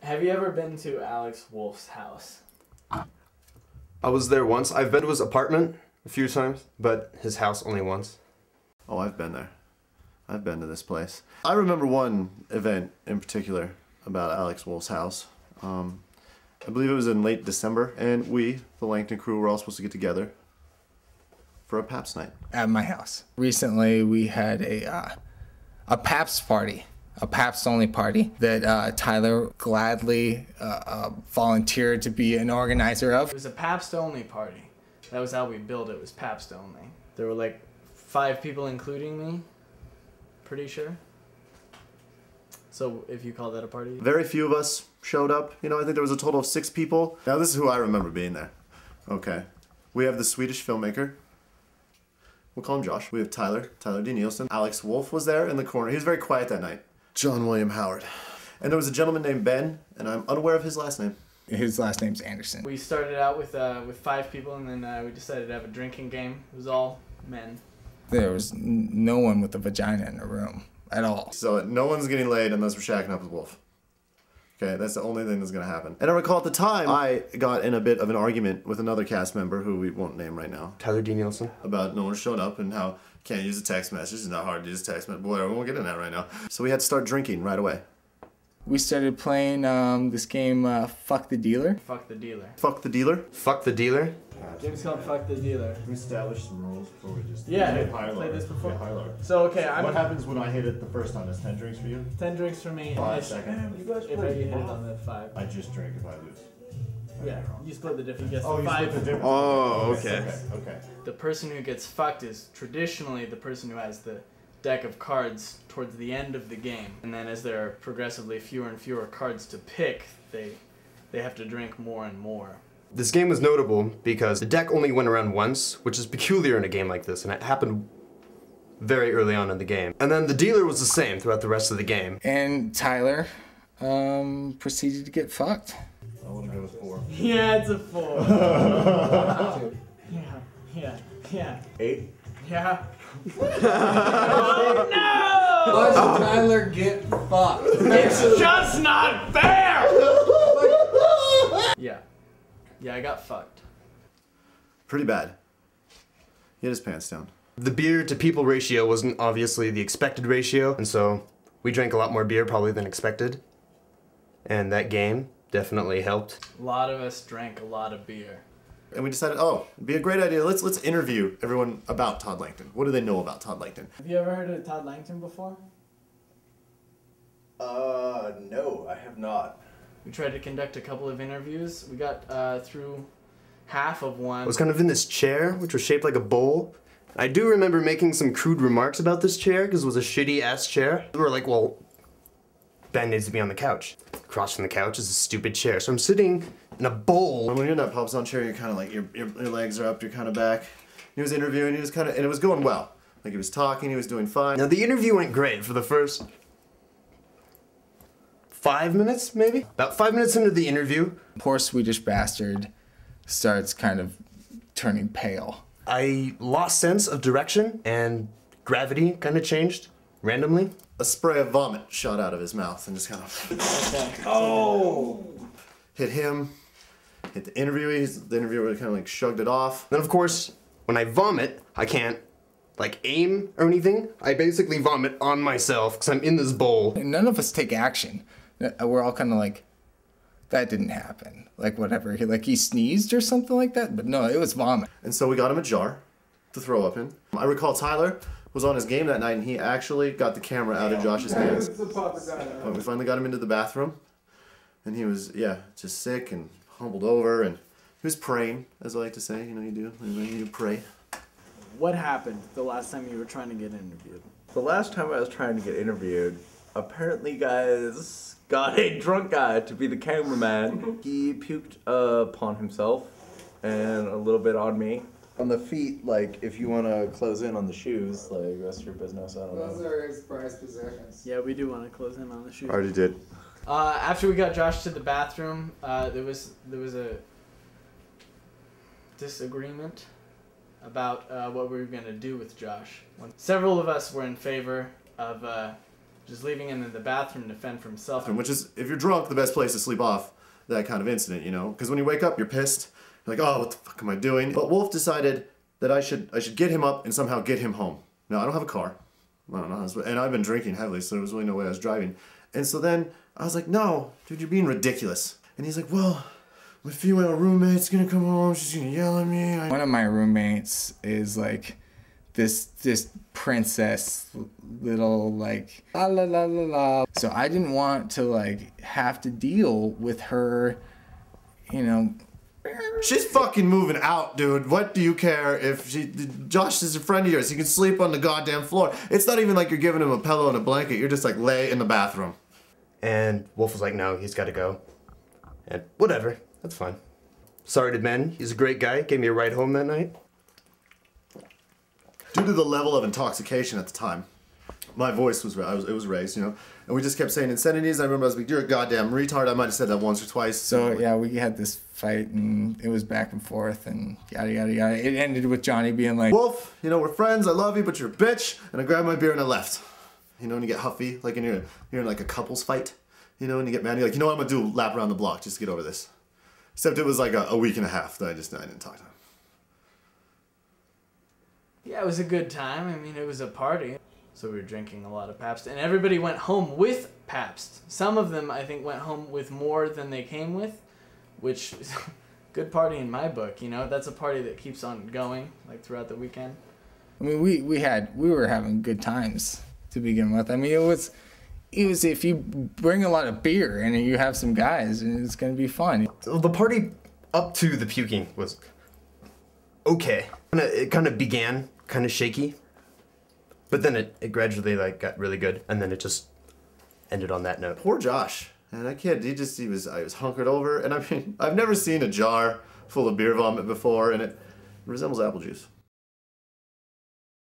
Have you ever been to Alex Wolf's house? I was there once. I've been to his apartment a few times, but his house only once. Oh, I've been there. I've been to this place. I remember one event in particular about Alex Wolf's house. I believe it was in late December, and we, the Langton crew, were all supposed to get together for a Pabst Night. At my house. Recently, we had a Pabst party. A Pabst-only party that Tyler gladly volunteered to be an organizer of. It was a Pabst-only party. That was how we billed it, was Pabst-only. There were like 5 people including me, pretty sure. So if you call that a party? Very few of us showed up. You know, I think there was a total of 6 people. Now this is who I remember being there. Okay. We have the Swedish filmmaker. We'll call him Josh. We have Tyler D. Nielsen. Alex Wolf was there in the corner. He was very quiet that night. John William Howard. And there was a gentleman named Ben, and I'm unaware of his last name. His last name's Anderson. We started out with 5 people, and then we decided to have a drinking game. It was all men. There was no one with a vagina in the room at all. So no one's getting laid unless we're shacking up with Wolf. Okay, that's the only thing that's gonna happen. And I recall at the time, I got in a bit of an argument with another cast member who we won't name right now. Tyler D. Nielsen. About no one showed up and how can't use a text message. It's not hard to use a text message. But whatever, we won't get in that right now. So we had to start drinking right away. We started playing this game, Fuck the Dealer. Fuck the dealer. Fuck the dealer? Fuck the dealer? Game's called Fuck the Dealer. We established some rules before we just hit high played this before. So okay, what happens when I hit it the first time? Is 10 drinks for you? 10 drinks for me. 5 seconds. If I hit it on the 5. I just drink if I lose. Yeah, you split the difference. You Oh, you 5. split the difference. Oh, okay. Okay. The person who gets fucked is traditionally the person who has the deck of cards towards the end of the game. And then as there are progressively fewer and fewer cards to pick, they have to drink more and more. This game was notable because the deck only went around once, which is peculiar in a game like this, and it happened very early on in the game. And then the dealer was the same throughout the rest of the game. And Tyler proceeded to get fucked. I want to go with 4. Yeah, it's a 4. Yeah. 8? Yeah. Oh no! Why did Tyler get fucked? It's just not fair! Yeah, I got fucked. Pretty bad. He had his pants down. The beer to people ratio wasn't obviously the expected ratio, and so we drank a lot more beer probably than expected. And that game definitely helped. A lot of us drank a lot of beer. And we decided, oh, it'd be a great idea. Let's interview everyone about Todd Langton. What do they know about Todd Langton? Have you ever heard of Todd Langton before? No, I have not. We tried to conduct a couple of interviews. We got through half of one. I was kind of in this chair, which was shaped like a bowl. I do remember making some crude remarks about this chair, because it was a shitty-ass chair. We were like, well, Ben needs to be on the couch. Across from the couch is a stupid chair, so I'm sitting in a bowl. When you're in that pub zone chair, you're kind of like, your legs are up, you're kind of back. He was interviewing, he was kind of, and it was going well. Like, he was talking, he was doing fine. Now, the interview went great for the first 5 minutes, maybe? About 5 minutes into the interview, Poor Swedish bastard starts kind of turning pale. I lost sense of direction, and gravity kind of changed randomly. A spray of vomit shot out of his mouth and just kind of hit him, hit the interviewee. The interviewer kind of like shrugged it off. Then, of course, when I vomit, I can't, like, aim or anything. I basically vomit on myself because I'm in this bowl. And none of us take action. We're all kind of like, that didn't happen. Like, whatever. He sneezed or something like that, but no, it was vomit. And so we got him a jar to throw up in. I recall Tyler was on his game that night and he actually got the camera out of Josh's hands. But we finally got him into the bathroom and he was, just sick and humbled over and he was praying, as I like to say. You know, you do. You pray. What happened the last time you were trying to get interviewed? The last time I was trying to get interviewed, apparently guys got a drunk guy to be the cameraman. He puked upon himself and a little bit on me. On the feet, like, if you want to close in on the shoes, like, that's your business, I don't know. Those are his prized possessions. Yeah, we do want to close in on the shoes. Already did. After we got Josh to the bathroom, there was a disagreement about what we were going to do with Josh. Several of us were in favor of just leaving him in the bathroom to fend for himself. Which is, if you're drunk, the best place to sleep off that kind of incident, you know? Because when you wake up, you're pissed. You're like, oh, what the fuck am I doing? But Wolf decided that I should get him up and somehow get him home. Now, I don't have a car. I don't know. And I've been drinking heavily, so there was really no way I was driving. And so then I was like, no, dude, you're being ridiculous. And he's like, well, my female roommate's gonna come home. She's gonna yell at me. One of my roommates is like this princess, little like la la la la la. So I didn't want to like have to deal with her, you know. She's fucking moving out, dude. What do you care if Josh is a friend of yours? He can sleep on the goddamn floor. It's not even like you're giving him a pillow and a blanket. You're just like, lay in the bathroom. And Wolf was like, no, he's got to go. And whatever, that's fine. Sorry to Ben, he's a great guy. Gave me a ride home that night. Due to the level of intoxication at the time, my voice was raised, you know, and we just kept saying insanities. I remember I was like, "You're a goddamn retard." I might have said that once or twice. So yeah, we had this fight, and it was back and forth, and yada yada yada. It ended with Johnny being like, "Wolf, you know we're friends. I love you, but you're a bitch." And I grabbed my beer and I left. You know, when you get huffy, like you're in like a couples fight, you know, and you get mad, you're like, "You know what? I'm gonna do a lap around the block just to get over this." Except it was like a week and a half that I didn't talk to him. Yeah, it was a good time. I mean, it was a party. So we were drinking a lot of Pabst, and everybody went home with Pabst. Some of them, I think, went home with more than they came with, which is a good party in my book, you know? That's a party that keeps on going, like, throughout the weekend. I mean, we were having good times to begin with. I mean, it was if you bring a lot of beer and you have some guys, and it's going to be fun. So the party up to the puking was okay. It kind of began kind of shaky. But then it gradually like got really good, and then it just ended on that note. Poor Josh. And that kid, I was hunkered over, and I mean, I've never seen a jar full of beer vomit before, and it resembles apple juice.